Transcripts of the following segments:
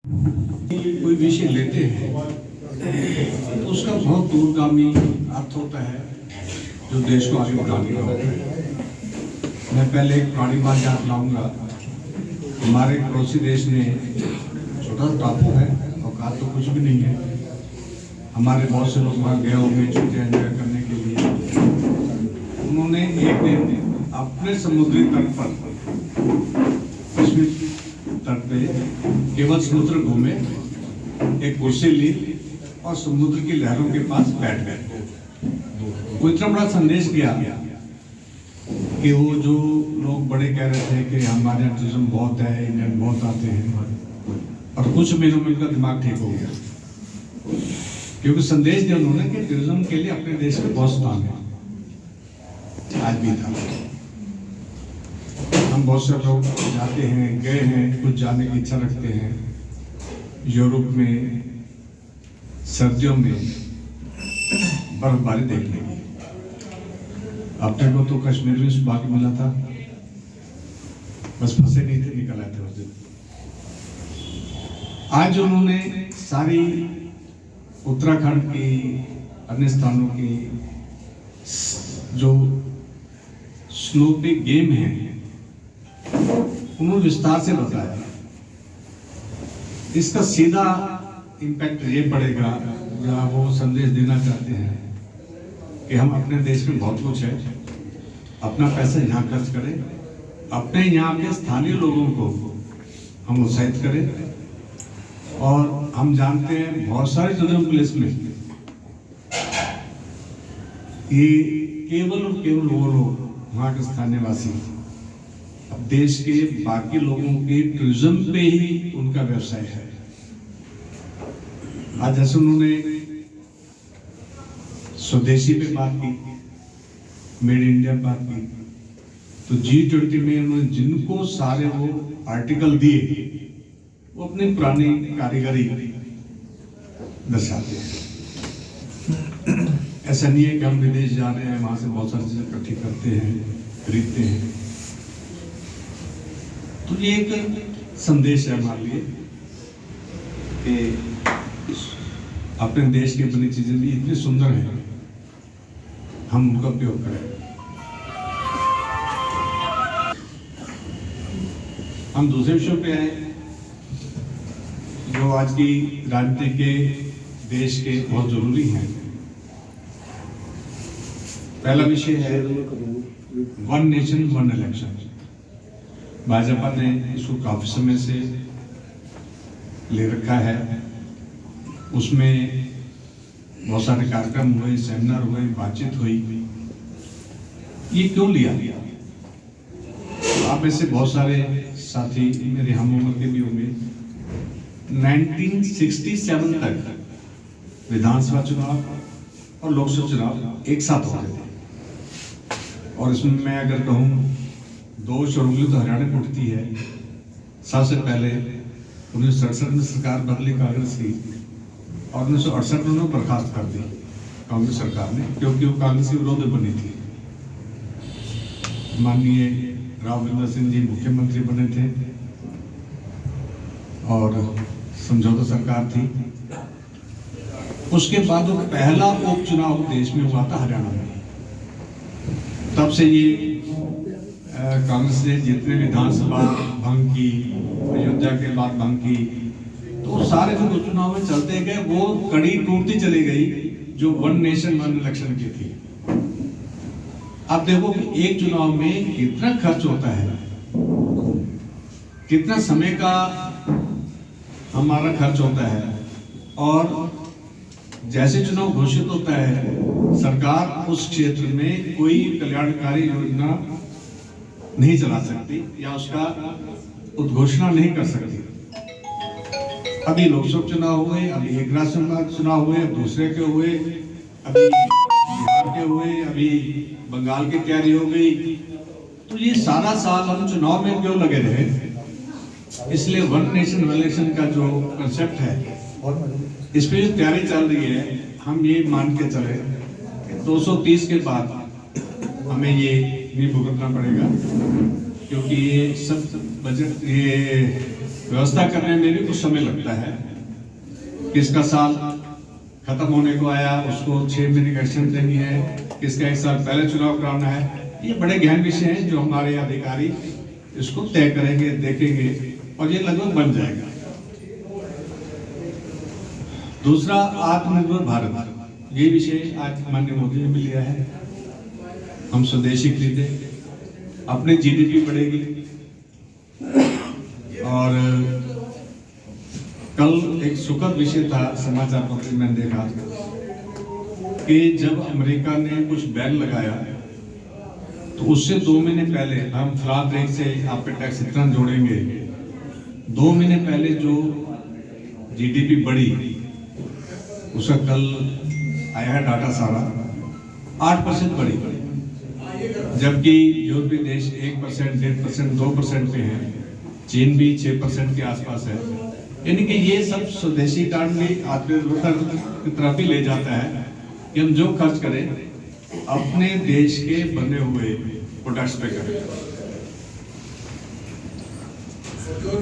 कोई विषय लेते हैं तो उसका बहुत दूरगामी अर्थ होता है जो देश को आगे बढ़ाने का होता है। मैं पहले एक पुरानी बात याद लाऊंगा। हमारे पड़ोसी देश ने छोटा टापू है, औकात तो कुछ भी नहीं है। हमारे बहुत से लोग वहाँ गए होंगे छुट्टियाँ एंजॉय करने के लिए। उन्होंने एक दिन अपने समुद्री तट पर, कश्मीर तट पे केवल समुद्र घूमे, एक कुर्सी ली और समुद्र की लहरों के पास बैठ गए। वो इतना बड़ा संदेश किया कि वो जो लोग बड़े कह रहे थे कि हमारे यहाँ टूरिज्म बहुत है, इंडियन बहुत आते हैं, और कुछ महीनों में उनका दिमाग ठीक हो गया, क्योंकि संदेश दिया उन्होंने कि टूरिज्म के लिए अपने देश में बहुत स्थान है। आज भी था, हम बहुत से लोग जाते हैं, गए हैं, कुछ जाने की इच्छा रखते हैं। यूरोप में सर्दियों में बर्फबारी देखने की, अपने को तो कश्मीर में सौभाग्य मिला था, बस फंसे नहीं थे, निकल आए थे उस दिन। आज उन्होंने सारी उत्तराखंड की, अन्य स्थानों की जो स्नो पे गेम है उन्होंने विस्तार से बताया। इसका सीधा इम्पैक्ट ये पड़ेगा, जहाँ वो संदेश देना चाहते हैं कि हम अपने देश में बहुत कुछ है, अपना पैसा यहाँ खर्च करें, अपने यहाँ के स्थानीय लोगों को हम उत्साहित करें। और हम जानते हैं बहुत सारे टूरिज्म प्लेस में ये केवल और केवल वो लोग, वहाँ के स्थानीय वासी, अब देश के बाकी लोगों के टूरिज्म पे ही उनका व्यवसाय है। आज जैसे उन्होंने स्वदेशी पे बात की, मेड इंडिया बात की, तो G20 में उन्होंने जिनको सारे वो आर्टिकल दिए वो अपनी पुरानी कारीगरी दर्शाते हैं। ऐसा नहीं है कि हम विदेश जा रहे हैं, वहां से बहुत सारी चीजें इकट्ठी करते हैं, खरीदते हैं। तो ये एक संदेश है हमारे लिए कि अपने देश की बनी चीजें भी इतनी सुंदर हैं, हम उनका उपयोग करें। हम दूसरे विषयों पे आए जो आज की राजनीति के, देश के बहुत जरूरी हैं। पहला विषय है one nation one election. Bhajpa ने इसको काफी समय से ले रखा है। उसमें बहुत सारे कार्यक्रम हुए, सेमिनार हुए, बातचीत हुई। ये क्यों लिया? आप में से बहुत सारे साथी मेरे हम उम्र के भी होंगे। 1967 तक विधानसभा चुनाव और लोकसभा चुनाव एक साथ हो रहे थे, और इसमें मैं अगर कहूँ दो शोरगुली तो हरियाणा में उठती है। सबसे पहले 1967 में सरकार बदली कांग्रेस की, और 1968 में उन्होंने बर्खास्त कर दी कांग्रेस सरकार ने, क्योंकि वो कांग्रेस के विरोध में बनी थी। माननीय राघवेंद्र सिंह जी मुख्यमंत्री बने थे और समझौता सरकार थी। उसके बाद वो पहला उपचुनाव देश में हुआ था हरियाणा में। तब से ये कांग्रेस ने जितने विधानसभा भंग की, अयोध्या के बाद भंग की, तो सारे जो उपचुनाव में चलते गए वो कड़ी टूटती चली गई जो वन नेशन वन इलेक्शन की थी। अब देखो कि एक चुनाव में कितना खर्च होता है, कितना समय का हमारा खर्च होता है, और जैसे चुनाव घोषित होता है सरकार उस क्षेत्र में कोई कल्याणकारी योजना नहीं चला सकती या उसका उद्घोषणा नहीं कर सकती। अभी लोकसभा चुनाव हुए, अभी एक राज्यसभा चुनाव हुए, दूसरे के हुए, अभी बिहार के हुए, अभी बंगाल की तैयारी हो गई। तो ये सारा साल हम चुनाव में क्यों लगे रहे? इसलिए वन नेशन वन इलेक्शन का जो कंसेप्ट है, इस पे जो तैयारी चल रही है, हम ये मान के चले कि 230 के बाद हमें ये नहीं भुगतना पड़ेगा, क्योंकि ये सब बजट, ये व्यवस्था करने में भी कुछ समय लगता है। किसका साल खत्म होने को आया, उसको 6 महीने का एक्सटेंशन देनी है, किसका 1 साल पहले चुनाव कराना है। ये बड़े गहन विषय हैं जो हमारे अधिकारी इसको तय करेंगे, देखेंगे और ये लगभग बन जाएगा। दूसरा, आत्मनिर्भर भारत, ये विषय आज माननीय मोदी ने भी लिया है। हम स्वदेशी खरीदे, अपनी जीडीपी बढ़ेगी। और कल एक सुखद विषय था, समाचार पत्र में देखा कि जब अमेरिका ने कुछ बैन लगाया तो उससे 2 महीने पहले हम फ्लैट रेट से आप पे टैक्स इतना जोड़ेंगे, 2 महीने पहले जो जीडीपी बढ़ी उसका कल आया है डाटा सारा 8% बढ़ी, जबकि यूरोपीय देश 1%, 1.5%, 2% पे हैं, चीन भी 6% के आसपास है। यानी कि ये सब स्वदेशी कारण भी आत्मनिर्भरता की तरफ भी ले जाता है कि हम जो खर्च करें अपने देश के बने हुए प्रोडक्ट्स पे करें।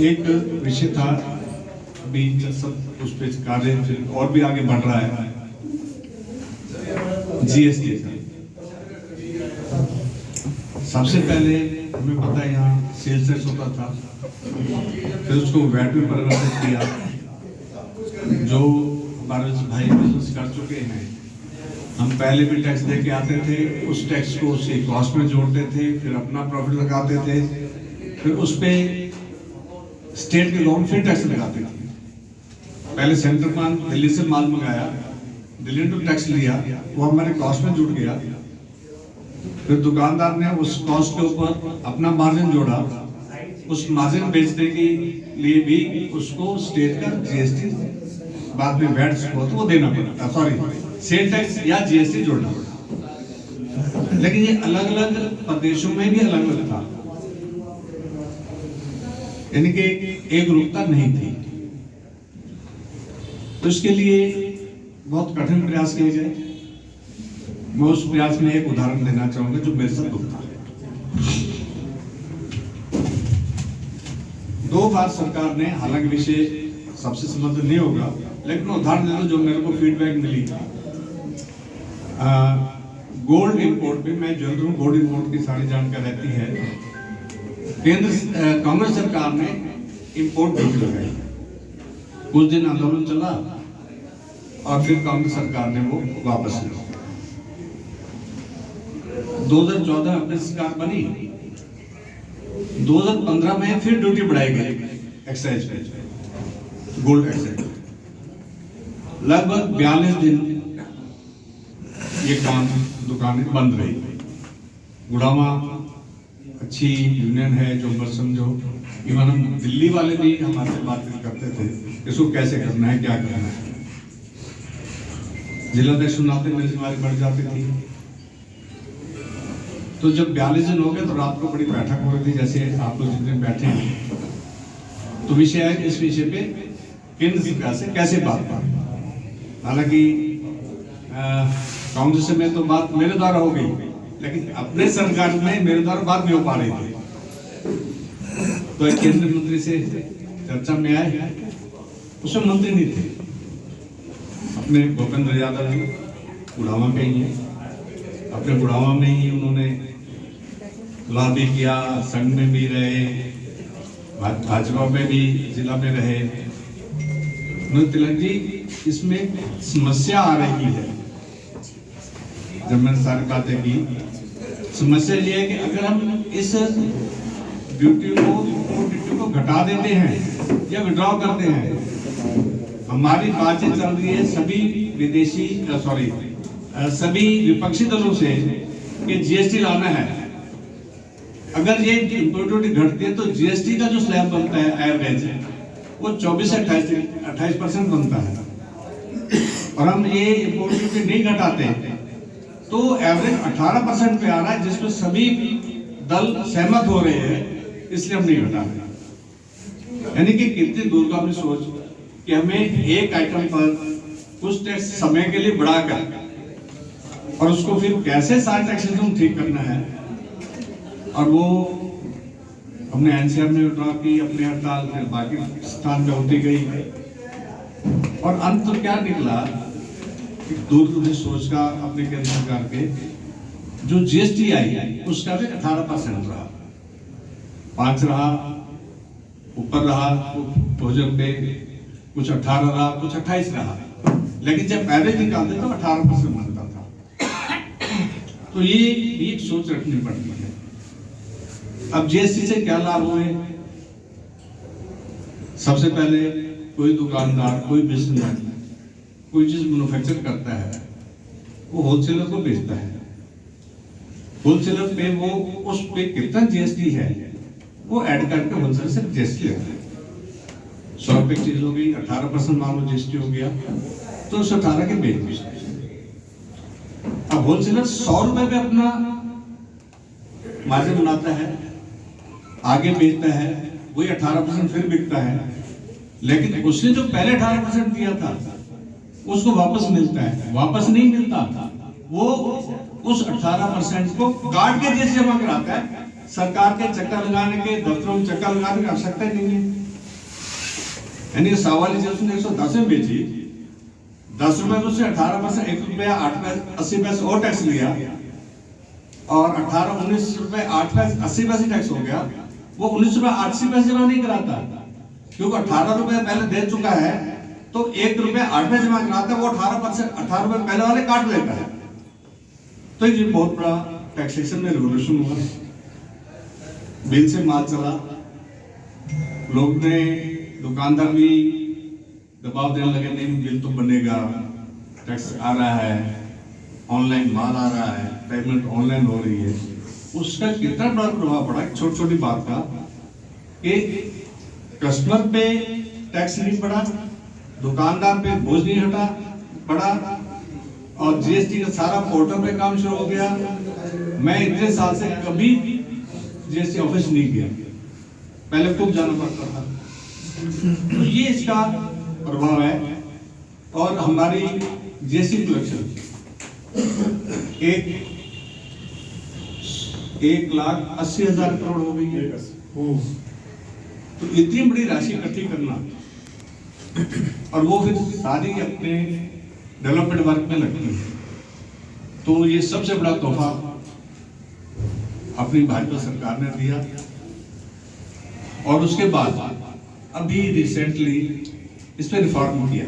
एक विषय था अभी सब उस पे कार्य फिर और भी आगे बढ़ रहा है, जीएसटी। सबसे पहले हमें पता है यहाँ सेल्स टैक्स होता था, फिर उसको वैट में परिवर्तित किया। जो हमारे भाई बिजनेस कर चुके हैं, हम पहले भी टैक्स दे के आते थे, उस टैक्स को उसकी कॉस्ट में जोड़ते थे, फिर अपना प्रॉफिट लगाते थे, फिर उस पे स्टेट के गवर्नमेंट फिर टैक्स लगाते थे। पहले सेंटर माल दिल्ली से माल मंगाया, दिल्ली ने तो टैक्स लिया, वो हमारे कॉस्ट में जुड़ गया। फिर दुकानदार ने उस कॉस्ट के ऊपर अपना मार्जिन जोड़ा, उस मार्जिन बेचने के लिए भी उसको स्टेट का जीएसटी बाद में वैट हो तो वो देना पड़ता, सॉरी सेल टैक्स या जीएसटी जोड़ना पड़ता। लेकिन ये अलग अलग प्रदेशों में भी अलग अलग था, यानी कि एक रूपता नहीं थी। तो इसके लिए बहुत कठिन प्रयास किए गए। मैं उस प्रयास में एक उदाहरण देना चाहूंगा जो मेरे साथ हुआ। 2 बार सरकार ने, हालांकि विषय सबसे संबंधित नहीं होगा, लेकिन उदाहरण देना जो मेरे को फीडबैक मिली। गोल्ड इंपोर्ट पे मैं जानता हूँ, गोल्ड इंपोर्ट की सारी जानकारी रहती है। केंद्र कांग्रेस सरकार ने इंपोर्ट ड्यूटी लगाई, कुछ दिन आंदोलन चला और फिर कांग्रेस सरकार ने वो वापस लिया। 2014 अपनी सरकार बनी, 2015 में फिर ड्यूटी बढ़ाई गई एक्साइज पे, गोल्ड एक्साइज। लगभग 42 दिन ये काम दुकानें बंद रही। गुड़ामा अच्छी यूनियन है जो बस समझो, इवन हम दिल्ली वाले भी हमारे बात करते थे इसको कैसे करना है, क्या करना है। जिलाध्यक्ष चुनाव में जिम्मेदारी बढ़ जाती थी। तो जब 42 दिन हो गए तो रात को बड़ी बैठक हो रही थी, जैसे आप लोग जितने बैठे हैं। तो विषय है इस विषय पे केंद्र सरकार से कैसे बात करें। हालांकि कांग्रेस में तो बात मेरे द्वारा हो गई, लेकिन अपने सरकार में मेरे द्वारा बात नहीं हो पा रही थी। तो एक केंद्रीय मंत्री से चर्चा में आए, उसमें मंत्री नहीं थे, अपने भूपेंद्र यादव जी गुड़ामा के ही हैं। अपने गुड़ामा में ही उन्होंने लॉबी किया, संघ में भी रहे, भाजपा में भी जिला में रहे। तिलक जी, इसमें समस्या आ रही है। जब मैंने सारी बातें की, समस्या ये है कि अगर हम इस ड्यूटी को घटा देते हैं या विड्रॉ करते हैं, हमारी बातचीत चल रही है सभी विदेशी सभी विपक्षी दलों से कि जीएसटी लाना है। अगर ये इम्पोर्ट ड्यूटी घटती है तो जीएसटी का जो स्लैब बनता है एवरेज, वो 24 से 28% बनता है। और हम ये इम्पोर्ट ड्यूटी नहीं घटाते तो एवरेज 18% पे आ रहा है, जिसमें सभी दल सहमत हो रहे हैं, इसलिए हम नहीं घटा रहे। यानी कि कितनी दूरगामी सोच कि हमें एक आइटम पर कुछ टैक्स समय के लिए बढ़ाकर और उसको फिर कैसे सारे टैक्सेस ठीक करना है। और वो हमने एनसीआर में ड्रॉ की अपनी हड़ताल, फिर बाकी स्थान में होती गई और अंत तो क्या निकला कि दूरदर्शी सोच का अपने केंद्र सरकार के जो जीएसटी आई उसका भी 18% रहा, 5 रहा, ऊपर रहा, भोजन पे कुछ 18 रहा, कुछ 28 रहा, लेकिन जब एवरेज निकालते तो 18% बनता था। तो ये एक सोच रखनी पड़ती है। अब जीएसटी से क्या लाभ हुए? सबसे पहले कोई दुकानदार, कोई बिजनेसमैन कोई चीज मैन्युफैक्चर करता है, वो होलसेलर को बेचता है, होलसेलर पे वो उस पे कितना जीएसटी है वो ऐड करके होलसेलर से जीएसटी लेता है। 100 रुपए की चीज हो गई, 18% मान लो जीएसटी हो गया, तो 118 के बेच दिया। अब होलसेलर 100 रुपए पे अपना मार्जिन बनाता है, आगे बेचता है, वही 18% फिर बिकता है, लेकिन उसने जो पहले 18% दिया था उसको वापस मिलता है, वापस नहीं मिलता, वो उस 18% को काट के जैसे जमा कराता है। सरकार के चक्कर लगाने के, दफ्तरों में चक्कर लगाने की आवश्यकता नहीं है। यानी 100 वाली चीज उसने 110 में बेची, 10 रुपए में उसने 18%, 1 रुपया 80 पैसे और टैक्स लिया और 19 रुपए 80 पैसे टैक्स हो गया। वो 19 रुपए 80 पैसे जमा नहीं कराता, क्योंकि 18 रुपए पहले दे चुका है, तो 1 रुपया 8 पैसे जमा कराता है, वो 18 रुपए पहले वाले काट लेता है। तो ये बहुत बड़ा टैक्सेशन में रिवोल्यूशन हुआ, बिल से माल चला, लोग ने, दुकानदार भी दबाव देने लगे, नहीं बिल तो बनेगा, टैक्स आ रहा है, ऑनलाइन माल आ रहा है, पेमेंट ऑनलाइन हो रही है। उसका कितना बड़ा प्रभाव पड़ा छोटी छोटी बात का, कि कस्टमर पे टैक्स नहीं पड़ा, दुकानदार पे बोझ नहीं हटा पड़ा, और जीएसटी का सारा पोर्टल पे काम शुरू हो गया। मैं इतने साल से कभी जीएसटी ऑफिस नहीं गया, पहले खूब जाना पड़ता था। तो ये इसका प्रभाव है। और हमारी जीएसटी कलेक्शन 1,80,000 करोड़ हो गई है। तो इतनी बड़ी राशि इकट्ठी करना और वो फिर सारी अपने डेवलपमेंट वर्क में लगती है, तो ये सबसे बड़ा तोहफा अपनी भाजपा सरकार ने दिया। और उसके बाद अभी रिसेंटली इस पे रिफॉर्म किया,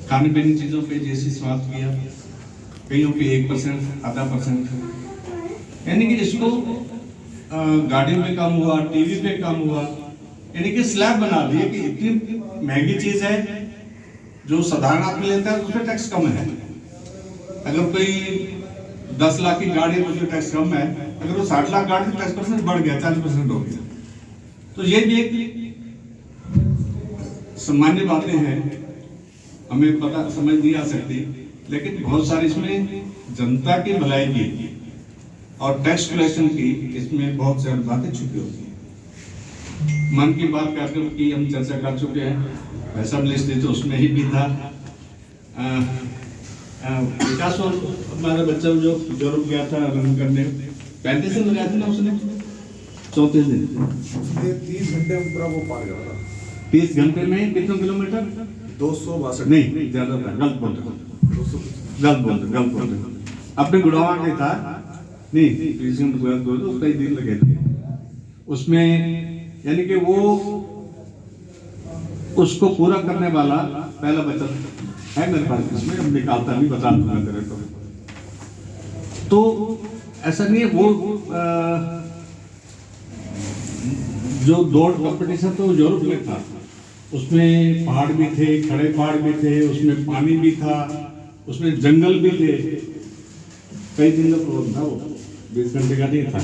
खाने पीने चीजों पे जीएसटी समाप्त किया, कईयों पे 1%, आधा %, यानी कि इसको गाड़ियों पे कम हुआ, टीवी पे कम हुआ, यानी कि स्लैब बना दिए कि इतनी महंगी चीज है जो साधारण आदमी लेता है तो उसमें टैक्स कम है। अगर कोई 10 लाख की गाड़ी है तो उसमें टैक्स कम है, अगर वो 60 लाख गाड़ी तो टैक्स परसेंट बढ़ गया, 40% हो गया। तो ये भी एक सामान्य बातें हैं, हमें पता समझ नहीं आ सकती, लेकिन बहुत सारी इसमें जनता की भलाई की और टैक्स कलेक्शन की इसमें बहुत सारी बातें छुपी होती हैं। मन की बात कार्यक्रम की हम चर्चा कर चुके हैं, वैसा लिस्ट थी तो उसमें ही भी था। विकास और हमारा बच्चा जो यूरोप गया था रन करने, 35 दिन लगाए थे ना उसने, 34 दिन, 30 घंटे पूरा वो पार कर रहा। 30 घंटे में कितने किलोमीटर? 262 नहीं, ज्यादा था, गलत बोल रहे, अपने गुड़ावा के था, नहीं 30 घंटे कई दिन लगे थे उसमें। यानी कि वो उसको पूरा करने वाला पहला बच्चा है मेरे पास, इसमें हम निकालता नहीं, बता दूंगा तेरे को। तो ऐसा नहीं है, वो जो दौड़ कंपटीशन तो यूरोप में था, उसमें पहाड़ भी थे, खड़े पहाड़ भी थे, उसमें पानी भी था, उसमें जंगल भी थे, कई दिन का प्रोग्राम था वो, 20 घंटे का नहीं था।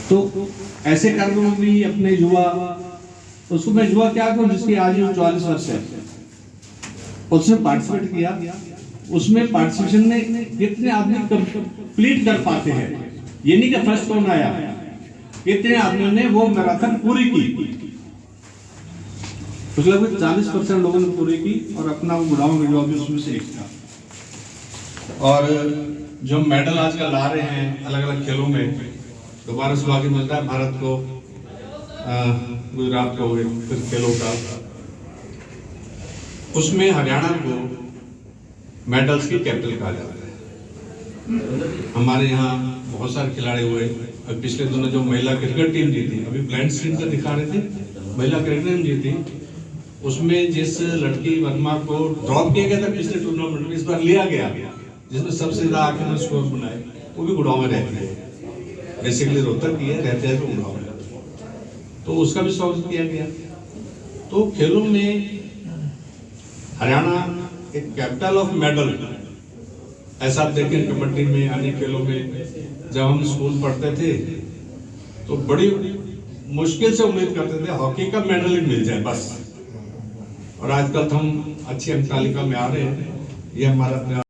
तो ऐसे कार्यक्रम भी अपने युवा, उसको मैं युवा क्या करूं जिसकी आयु 44 वर्ष है, उसने पार्टिसिपेट किया। उसमें पार्टिसिपेशन में कितने आदमी कंप्लीट कर पाते हैं, ये नहीं कि फर्स्ट कौन आया, कितने आदमियों ने वो मैराथन पूरी की। तो लगभग 40% लोगों ने पूरी की और अपना गुड़ावा में भी उसमें से एक था। और जो मेडल आजकल ला रहे हैं अलग अलग खेलों में, दोबारा सौभाग्य मिलता है भारत को, गुजरात को फिर खेलों का, उसमें हरियाणा को मेडल्स की कैपिटल कहा जाता है। हमारे यहाँ बहुत सारे खिलाड़ी हुए। अब पिछले दिनों जो महिला क्रिकेट टीम जीती, अभी ब्लाइंड स्क्रीन पर दिखा रहे थे, महिला क्रिकेट टीम जीती, उसमें जिस लड़की वर्मा को ड्रॉप किया गया था पिछले टूर्नामेंट में, इस बार लिया गया, जिसमें सबसे ज्यादा आखिर में स्कोर बनाए, वो भी गुड़गांव में रहते हैं, बेसिकली रोहतक की है, रहते हैं तो गुड़गांव में, तो उसका भी स्वागत किया गया। तो खेलों में हरियाणा एक कैपिटल ऑफ मेडल, ऐसा आप देखें कबड्डी में, अन्य खेलों में जब हम स्कूल पढ़ते थे तो बड़ी मुश्किल से उम्मीद करते थे हॉकी का मेडल ही मिल जाए बस, और आजकल तो हम अच्छी अंक तालिका में आ रहे हैं। ये हमारा